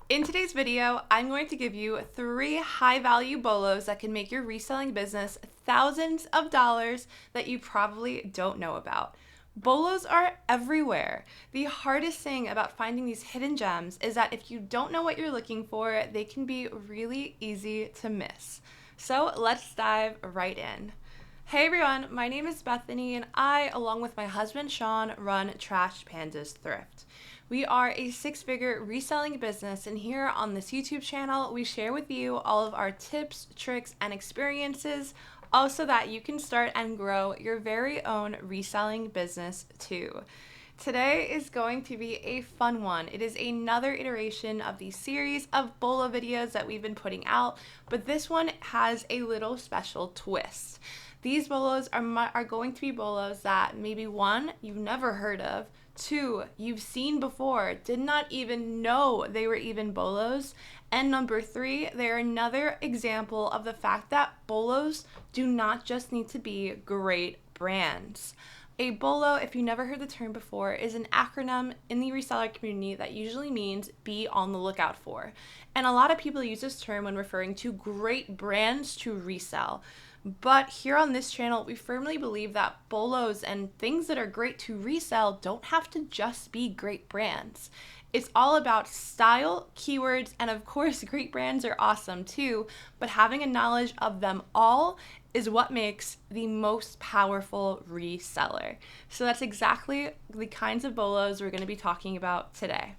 In today's video, I'm going to give you 3 high-value BOLOs that can make your reselling business thousands of dollars that you probably don't know about. BOLOs are everywhere. The hardest thing about finding these hidden gems is that if you don't know what you're looking for, they can be really easy to miss. So let's dive right in. Hey everyone, my name is Bethany and I, along with my husband Sean, run Trash Pandas Thrift. We are a 6-figure reselling business, and here on this YouTube channel, we share with you all of our tips, tricks, and experiences, all so that you can start and grow your very own reselling business too. Today is going to be a fun one. It is another iteration of the series of BOLO videos that we've been putting out, but this one has a little special twist. These BOLOs are going to be BOLOs that maybe 1, you've never heard of, 2, you've seen before, did not even know they were even BOLOs, and number 3, they're another example of the fact that BOLOs do not just need to be great brands. A BOLO, if you never heard the term before, is an acronym in the reseller community that usually means be on the lookout for. And a lot of people use this term when referring to great brands to resell. But here on this channel, we firmly believe that BOLOs and things that are great to resell don't have to just be great brands. It's all about style, keywords, and of course, great brands are awesome too, but having a knowledge of them all is what makes the most powerful reseller. So that's exactly the kinds of BOLOs we're going to be talking about today.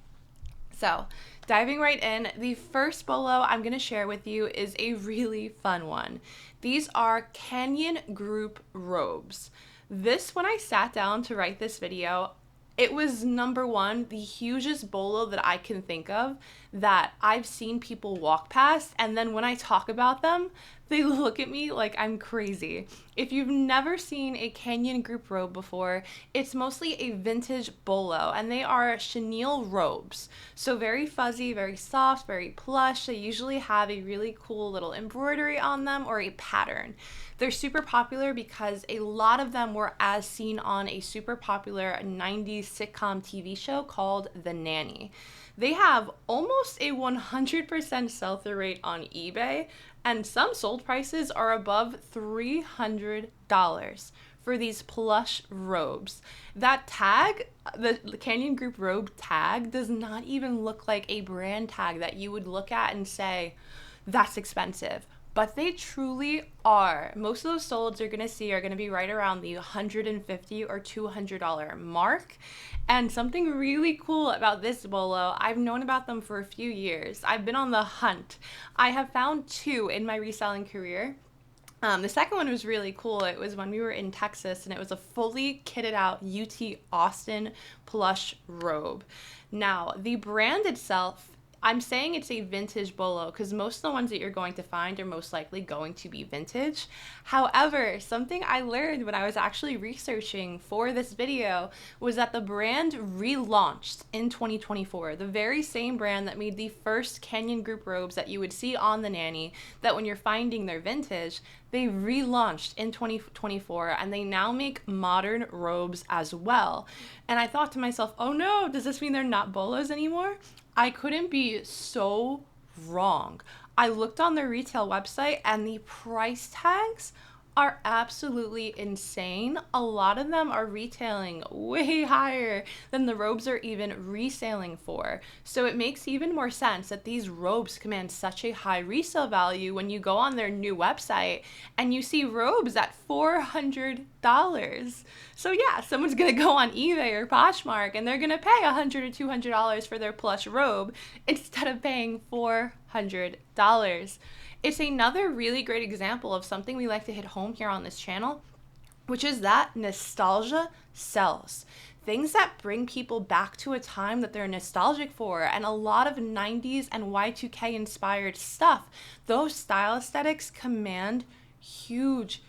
So, diving right in, the first BOLO I'm going to share with you is a really fun one. These are Canyon Group robes. When I sat down to write this video, it was number 1, the hugest BOLO that I can think of that I've seen people walk past, and then when I talk about them, they look at me like I'm crazy. If you've never seen a Canyon Group robe before, it's mostly a vintage BOLO, and they are chenille robes. So very fuzzy, very soft, very plush. They usually have a really cool little embroidery on them or a pattern. They're super popular because a lot of them were as seen on a super popular 90s sitcom TV show called The Nanny. They have almost a 100% sell-through rate on eBay, and some sold prices are above $300 for these plush robes. That tag, the Canyon Group robe tag, does not even look like a brand tag that you would look at and say, that's expensive. But they truly are. Most of those solds you're gonna see are gonna be right around the $150 or $200 mark. And something really cool about this BOLO, I've known about them for a few years. I've been on the hunt. I have found 2 in my reselling career. The second one was really cool. It was when we were in Texas, and it was a fully kitted out UT Austin plush robe. Now, the brand itself, I'm saying it's a vintage BOLO because most of the ones that you're going to find are most likely going to be vintage. However, something I learned when I was actually researching for this video was that the brand relaunched in 2024. The very same brand that made the first Canyon Group robes that you would see on The Nanny, that when you're finding they're vintage, they relaunched in 2024, and they now make modern robes as well. And I thought to myself, oh no, does this mean they're not BOLOs anymore? I couldn't be so wrong. I looked on their retail website, and the price tags are absolutely insane. A lot of them are retailing way higher than the robes are even reselling for. So it makes even more sense that these robes command such a high resale value when you go on their new website and you see robes at $400. So yeah, someone's gonna go on eBay or Poshmark and they're gonna pay $100 or $200 for their plush robe instead of paying $400. It's another really great example of something we like to hit home here on this channel, which is that nostalgia sells. Things that bring people back to a time that they're nostalgic for, and a lot of 90s and Y2K inspired stuff, those style aesthetics command huge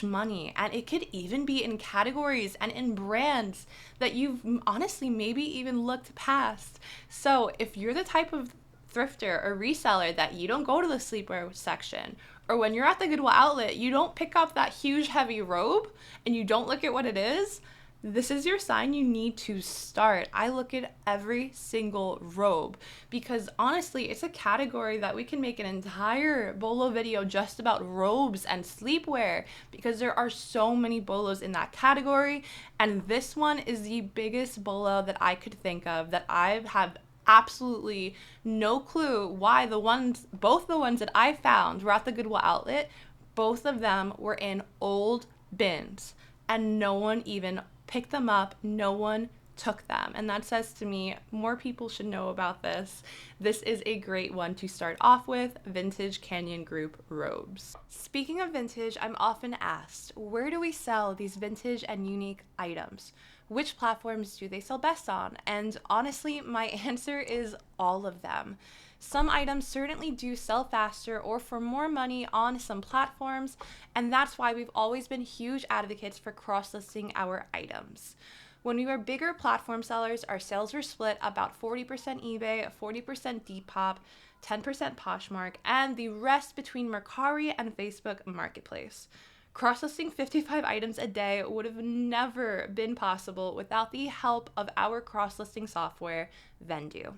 money, and it could even be in categories and in brands that you've honestly maybe even looked past. So if you're the type of thrifter or reseller that you don't go to the sleepwear section, or when you're at the Goodwill outlet, you don't pick up that huge heavy robe and you don't look at what it is, this is your sign you need to start. I look at every single robe because honestly, it's a category that we can make an entire bolo video just about robes and sleepwear because there are so many bolos in that category. And this one is the biggest bolo that I could think of that I have absolutely no clue why both the ones that I found were at the Goodwill outlet, both of them were in old bins and no one even picked them up, no one took them. And that says to me, more people should know about this. This is a great one to start off with, Vintage Canyon Group robes. Speaking of vintage, I'm often asked, where do we sell these vintage and unique items? Which platforms do they sell best on? And honestly, my answer is all of them. Some items certainly do sell faster or for more money on some platforms, and that's why we've always been huge advocates for cross-listing our items. When we were bigger platform sellers, our sales were split about 40% eBay, 40% Depop, 10% Poshmark, and the rest between Mercari and Facebook Marketplace. Cross-listing 55 items a day would have never been possible without the help of our cross-listing software, Vendoo.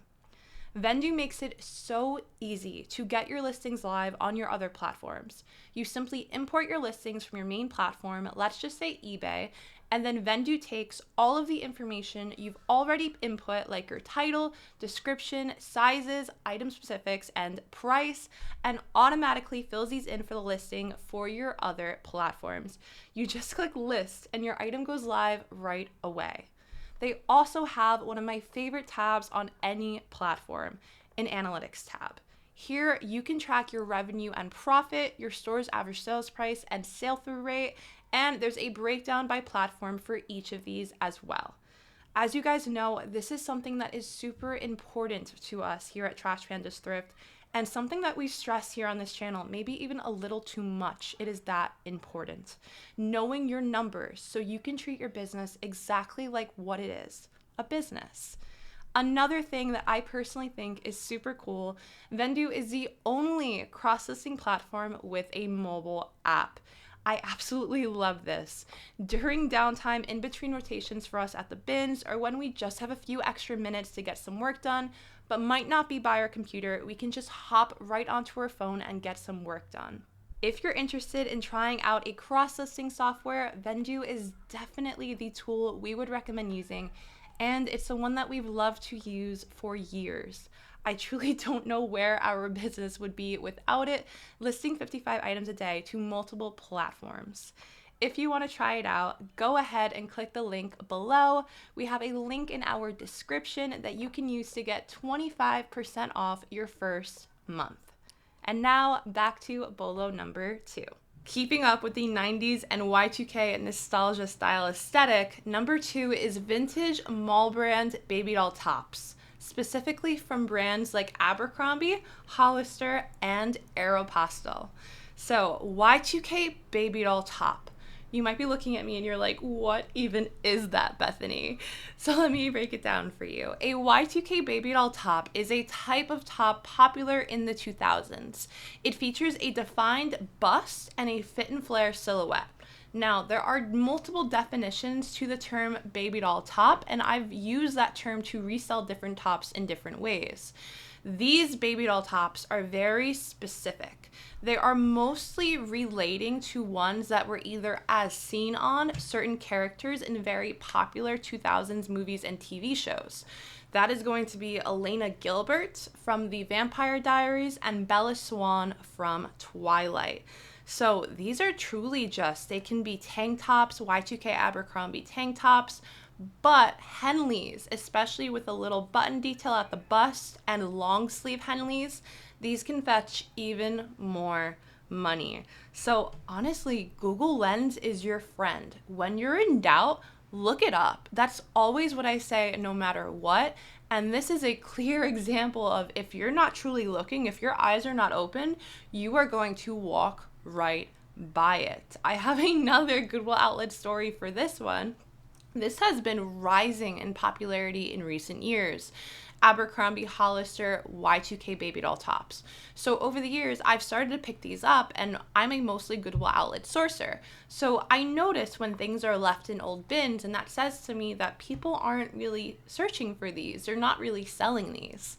Vendoo makes it so easy to get your listings live on your other platforms. You simply import your listings from your main platform, let's just say eBay, and then Vendoo takes all of the information you've already input, like your title, description, sizes, item specifics, and price, and automatically fills these in for the listing for your other platforms. You just click list and your item goes live right away. They also have one of my favorite tabs on any platform, an analytics tab. Here, you can track your revenue and profit, your store's average sales price and sale-through rate, and there's a breakdown by platform for each of these as well. As you guys know, this is something that is super important to us here at Trash Pandas Thrift, and something that we stress here on this channel, maybe even a little too much. It is that important. Knowing your numbers so you can treat your business exactly like what it is, a business. Another thing that I personally think is super cool, Vendoo is the only cross-listing platform with a mobile app. I absolutely love this. During downtime in between rotations for us at the bins, or when we just have a few extra minutes to get some work done, but might not be by our computer, we can just hop right onto our phone and get some work done. If you're interested in trying out a cross-listing software, Vendoo is definitely the tool we would recommend using, and it's the one that we've loved to use for years. I truly don't know where our business would be without it, listing 55 items a day to multiple platforms. If you want to try it out, go ahead and click the link below. We have a link in our description that you can use to get 25% off your first month. And now back to bolo number 2. Keeping up with the 90s and Y2K nostalgia style aesthetic, number 2 is vintage mall brand baby doll tops, specifically from brands like Abercrombie, Hollister, and Aeropostale. So Y2K baby doll top. You might be looking at me and you're like, what even is that, Bethany? So let me break it down for you. A Y2K baby doll top is a type of top popular in the 2000s. It features a defined bust and a fit and flare silhouette. Now, there are multiple definitions to the term baby doll top, and I've used that term to resell different tops in different ways. These baby doll tops are very specific. They are mostly relating to ones that were either as seen on certain characters in very popular 2000s movies and TV shows. That is going to be Elena Gilbert from The Vampire Diaries and Bella Swan from Twilight. So these are truly they can be tank tops, Y2K Abercrombie tank tops, but Henleys, especially with a little button detail at the bust and long sleeve Henleys, these can fetch even more money. So honestly, Google Lens is your friend. When you're in doubt, look it up. That's always what I say no matter what. And this is a clear example of if you're not truly looking, if your eyes are not open, you are going to walk right by it. I have another Goodwill outlet story for this one. This has been rising in popularity in recent years. Abercrombie, Hollister, Y2K baby doll tops. So over the years, I've started to pick these up, and I'm a mostly Goodwill outlet sourcer. So I notice when things are left in old bins, and that says to me that people aren't really searching for these. They're not really selling these.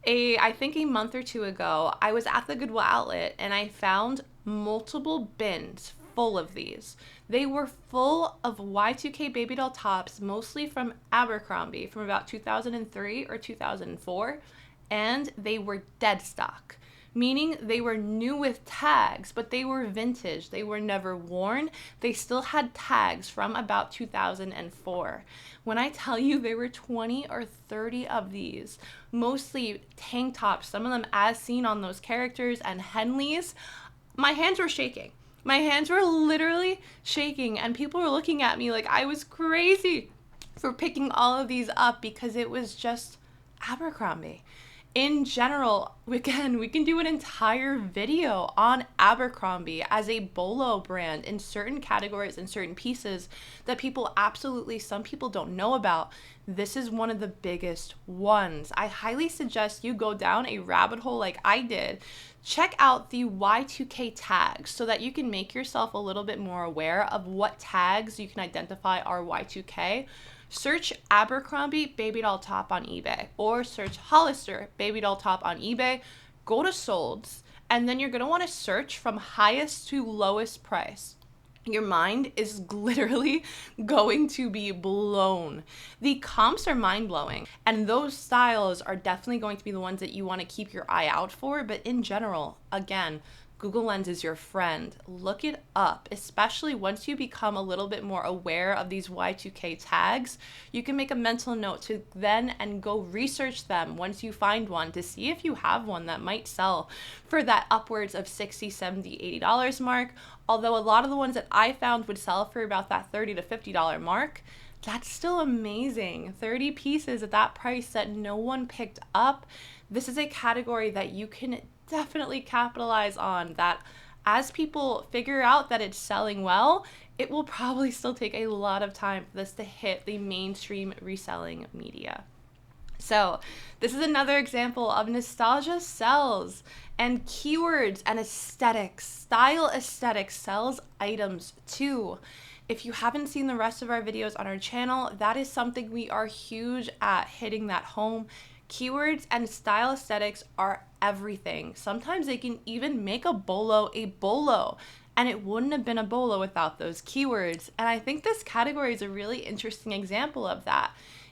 I think a month or two ago, I was at the Goodwill outlet and I found multiple bins full of these. They were full of Y2K baby doll tops, mostly from Abercrombie from about 2003 or 2004, and they were dead stock, meaning they were new with tags, but they were vintage. They were never worn. They still had tags from about 2004. When I tell you there were 20 or 30 of these, mostly tank tops, some of them as seen on those characters and Henleys, my hands were shaking. My hands were literally shaking, and people were looking at me like I was crazy for picking all of these up because it was just Abercrombie. In general, again, we can do an entire video on Abercrombie as a bolo brand in certain categories and certain pieces that some people don't know about. This is one of the biggest ones. I highly suggest you go down a rabbit hole like I did. Check out the Y2K tags so that you can make yourself a little bit more aware of what tags you can identify are Y2K. Search Abercrombie baby doll top on eBay, or search Hollister baby doll top on eBay. Go to solds, and then you're going to want to search from highest to lowest price. Your mind is literally going to be blown. The comps are mind-blowing, and those styles are definitely going to be the ones that you want to keep your eye out for. But in general, again, Google Lens is your friend. Look it up, especially once you become a little bit more aware of these Y2K tags. You can make a mental note to then and go research them once you find one to see if you have one that might sell for that upwards of $60, $70, $80 mark. Although a lot of the ones that I found would sell for about that $30 to $50 mark. That's still amazing. 30 pieces at that price that no one picked up. This is a category that you can definitely capitalize on, that as people figure out that it's selling well, it will probably still take a lot of time for this to hit the mainstream reselling media. So this is another example of nostalgia sells, and keywords and aesthetics, style aesthetics sells items too. If you haven't seen the rest of our videos on our channel, that is something we are huge at hitting that home. Keywords and style aesthetics are everything. Sometimes they can even make a bolo, and it wouldn't have been a bolo without those keywords. And I think this category is a really interesting example of that.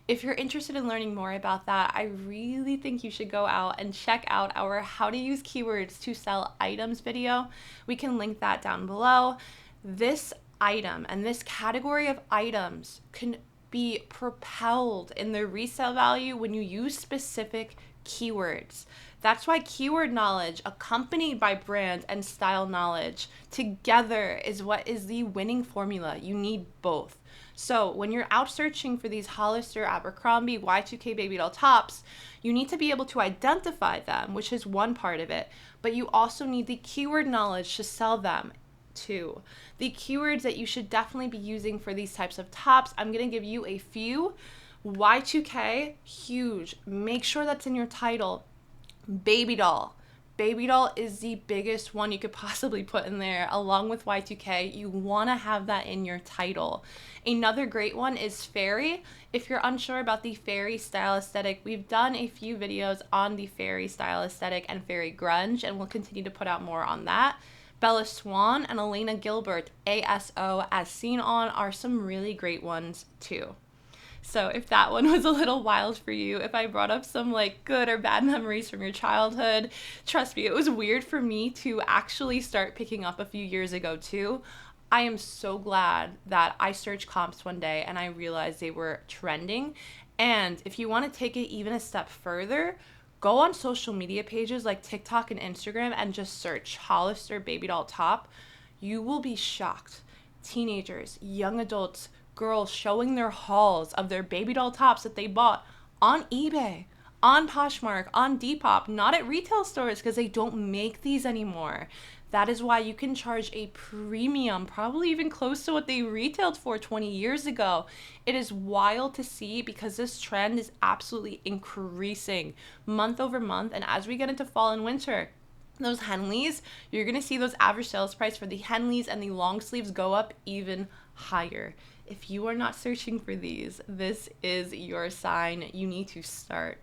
If you're interested in learning more about that, I really think you should go out and check out our How to Use Keywords to Sell Items video. We can link that down below. This item and this category of items can be propelled in their resale value when you use specific keywords. That's why keyword knowledge accompanied by brand and style knowledge together is what is the winning formula. You need both. So when you're out searching for these Hollister, Abercrombie, Y2K baby doll tops, you need to be able to identify them, which is one part of it, but you also need the keyword knowledge to sell them too. The keywords that you should definitely be using for these types of tops, I'm going to give you a few. Y2K, huge. Make sure that's in your title. Baby doll. Baby doll is the biggest one you could possibly put in there along with Y2K. You want to have that in your title. Another great one is fairy. If you're unsure about the fairy style aesthetic, we've done a few videos on the fairy style aesthetic and fairy grunge, and we'll continue to put out more on that. Bella Swan and Elena Gilbert, ASO, as seen on, are some really great ones too. So if that one was a little wild for you, if I brought up some like good or bad memories from your childhood, trust me, it was weird for me to actually start picking up a few years ago too. I am so glad that I searched comps one day and I realized they were trending. And if you want to take it even a step further, go on social media pages like TikTok and Instagram and just search Hollister baby doll top. You will be shocked. Teenagers, young adults, girls showing their hauls of their baby doll tops that they bought on eBay, on Poshmark, on Depop, not at retail stores because they don't make these anymore. That is why you can charge a premium, probably even close to what they retailed for 20 years ago. It is wild to see because this trend is absolutely increasing month over month. And as we get into fall and winter, those Henleys, you're going to see those average sales price for the Henleys and the long sleeves go up even higher. If you are not searching for these, this is your sign. You need to start.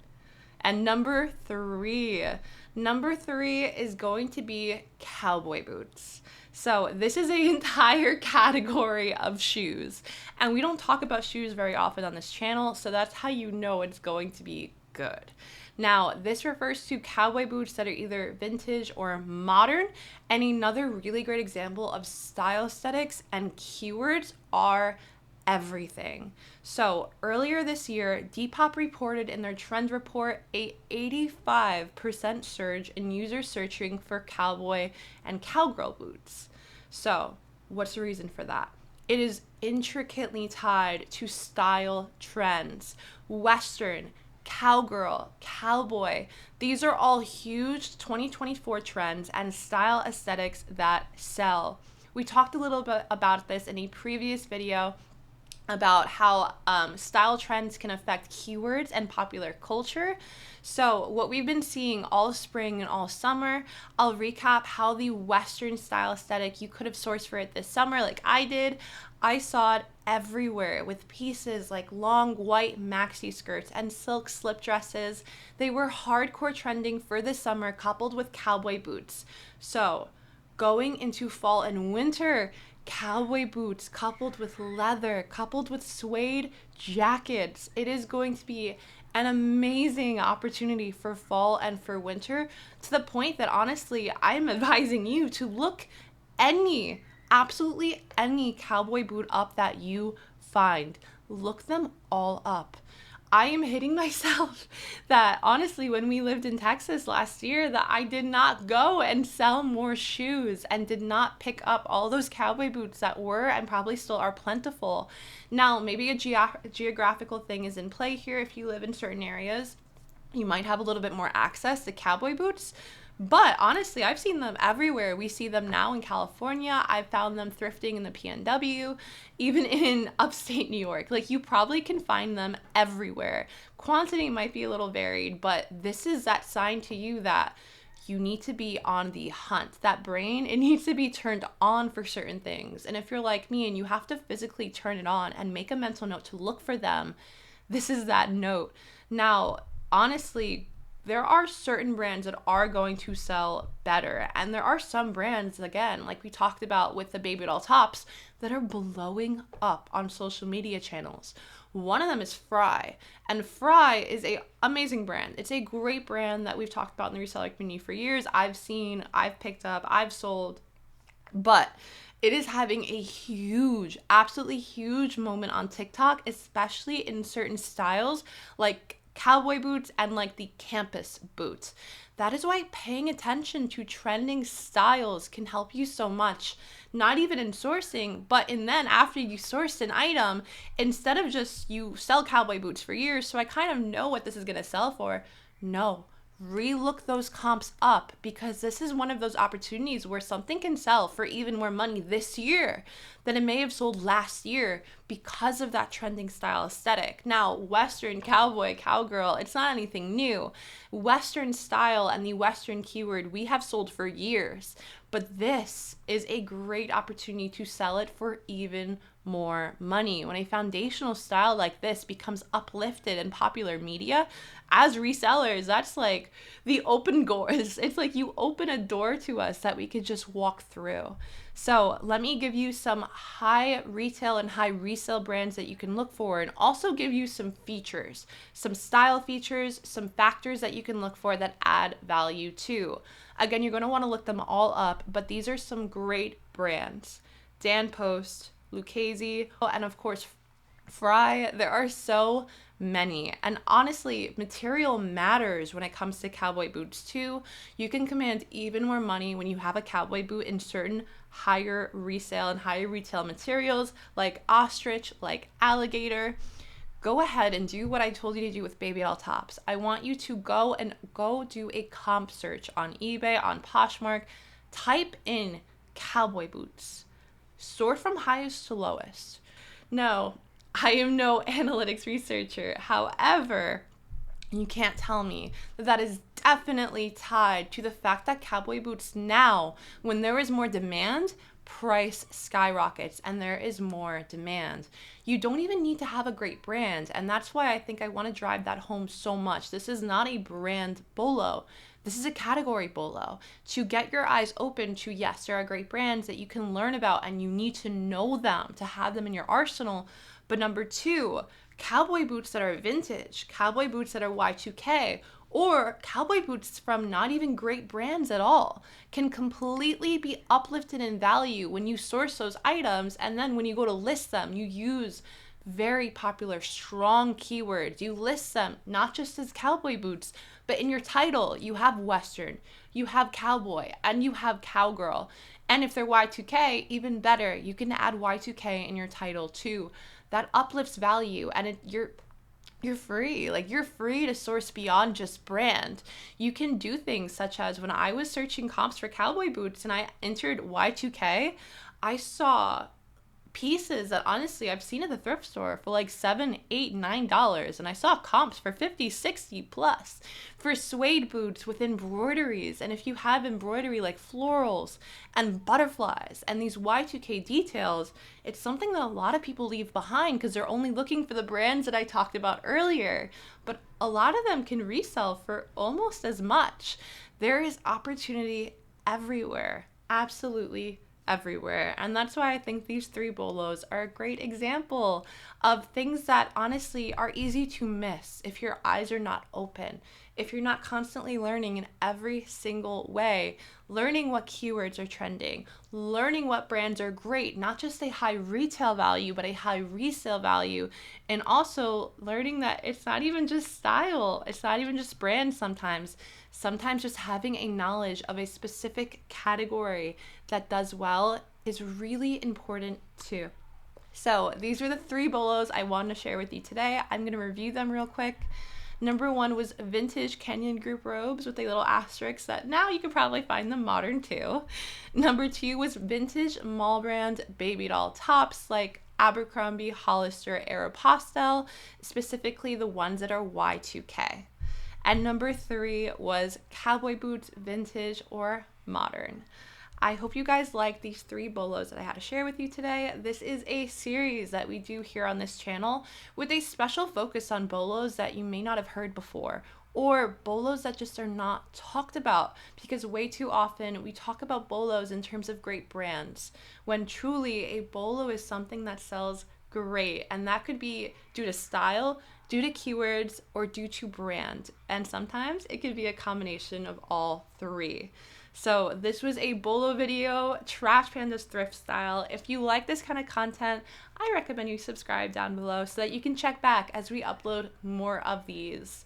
And number three is going to be cowboy boots. So this is an entire category of shoes. And we don't talk about shoes very often on this channel, so that's how you know it's going to be good. Now, this refers to cowboy boots that are either vintage or modern. And another really great example of style aesthetics and keywords are everything. So earlier this year, Depop reported in their trend report a 85% surge in users searching for cowboy and cowgirl boots. So what's the reason for that? It is intricately tied to style trends. Western, cowgirl, cowboy. These are all huge 2024 trends and style aesthetics that sell. We talked a little bit about this in a previous video about how style trends can affect keywords and popular culture. So what we've been seeing all spring and all summer, I'll recap how the Western style aesthetic, you could have sourced for it this summer like I did. I saw it everywhere with pieces like long white maxi skirts and silk slip dresses. They were hardcore trending for the summer, coupled with cowboy boots. So going into fall and winter, cowboy boots coupled with leather, coupled with suede jackets. It is going to be an amazing opportunity for fall and for winter, to the point that honestly, I'm advising you to look absolutely any cowboy boot up that you find. Look them all up. I am hitting myself that honestly, when we lived in Texas last year, that I did not go and sell more shoes and did not pick up all those cowboy boots that were and probably still are plentiful. Now, maybe a geographical thing is in play here. If you live in certain areas, you might have a little bit more access to cowboy boots. But honestly, I've seen them everywhere. We see them now in California. I've found them thrifting in the PNW, even in upstate New York. Like, you probably can find them everywhere. Quantity might be a little varied, but this is that sign to you that you need to be on the hunt. That brain, it needs to be turned on for certain things. And if you're like me and you have to physically turn it on and make a mental note to look for them, this is that note. Now, honestly, there are certain brands that are going to sell better. And there are some brands, again, like we talked about with the baby doll tops, that are blowing up on social media channels. One of them is Fry. And Fry is an amazing brand. It's a great brand that we've talked about in the reseller community for years. I've seen, I've picked up, I've sold. But it is having a huge, absolutely huge moment on TikTok, especially in certain styles like cowboy boots and like the campus boots. That is why paying attention to trending styles can help you so much, not even in sourcing, but in then after you sourced an item, instead of just you sell cowboy boots for years, so I kind of know what this is going to sell for. No, relook those comps up, because this is one of those opportunities where something can sell for even more money this year than it may have sold last year because of that trending style aesthetic. Now, Western, cowboy, cowgirl, it's not anything new. Western style and the Western keyword we have sold for years, but this is a great opportunity to sell it for even more money. When a foundational style like this becomes uplifted in popular media, as resellers, that's like the open doors. It's like you open a door to us that we could just walk through. So let me give you some high retail and high resale brands that you can look for, and also give you some features, some style features, some factors that you can look for that add value too. Again, you're going to want to look them all up, but these are some great brands. Dan Post, Lucchese, and of course Fry. There are so many, and honestly, material matters when it comes to cowboy boots too. You can command even more money when you have a cowboy boot in certain higher resale and higher retail materials like ostrich, like alligator. Go ahead and do what I told you to do with baby doll tops. I want you to go do a comp search on eBay, on Poshmark. Type in cowboy boots. Sort from highest to lowest. No, I am no analytics researcher. However, you can't tell me that that is definitely tied to the fact that cowboy boots now, when there is more demand, price skyrockets and there is more demand. You don't even need to have a great brand. And that's why I think I want to drive that home so much. This is not a brand bolo. This is a category bolo to get your eyes open to, yes, there are great brands that you can learn about and you need to know them to have them in your arsenal. But number two, cowboy boots that are vintage, cowboy boots that are Y2K, or cowboy boots from not even great brands at all can completely be uplifted in value when you source those items. And then when you go to list them, you use very popular, strong keywords. You list them not just as cowboy boots, but in your title, you have Western, you have cowboy, and you have cowgirl. And if they're Y2K, even better, you can add Y2K in your title too. That uplifts value, and you're free. Like, you're free to source beyond just brand. You can do things such as when I was searching comps for cowboy boots and I entered Y2K, I saw pieces that honestly I've seen at the thrift store for like $7, $8, $9, and I saw comps for 50, 60 plus for suede boots with embroideries. And if you have embroidery like florals and butterflies and these Y2K details, it's something that a lot of people leave behind because they're only looking for the brands that I talked about earlier. But a lot of them can resell for almost as much. There is opportunity everywhere, absolutely everywhere. And that's why I think these three bolos are a great example of things that honestly are easy to miss if your eyes are not open, if you're not constantly learning in every single way, learning what keywords are trending, learning what brands are great, not just a high retail value, but a high resale value, and also learning that it's not even just style, it's not even just brand sometimes. Sometimes just having a knowledge of a specific category that does well is really important too. So these were the three bolos I wanted to share with you today. I'm going to review them real quick. Number one was vintage Kenyan group robes with a little asterisk that now you can probably find them modern too. Number two was vintage mall brand baby doll tops like Abercrombie, Hollister, Aeropostale, specifically the ones that are Y2K. And number three was cowboy boots, vintage or modern. I hope you guys like these three bolos that I had to share with you today. This is a series that we do here on this channel with a special focus on bolos that you may not have heard before, or bolos that just are not talked about, because way too often we talk about bolos in terms of great brands, when truly a bolo is something that sells great, and that could be due to style, due to keywords, or due to brand. And sometimes it could be a combination of all three. So this was a bolo video, Trash Pandas Thrift style. If you like this kind of content, I recommend you subscribe down below so that you can check back as we upload more of these.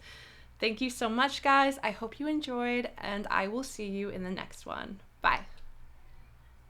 Thank you so much, guys. I hope you enjoyed, and I will see you in the next one. Bye.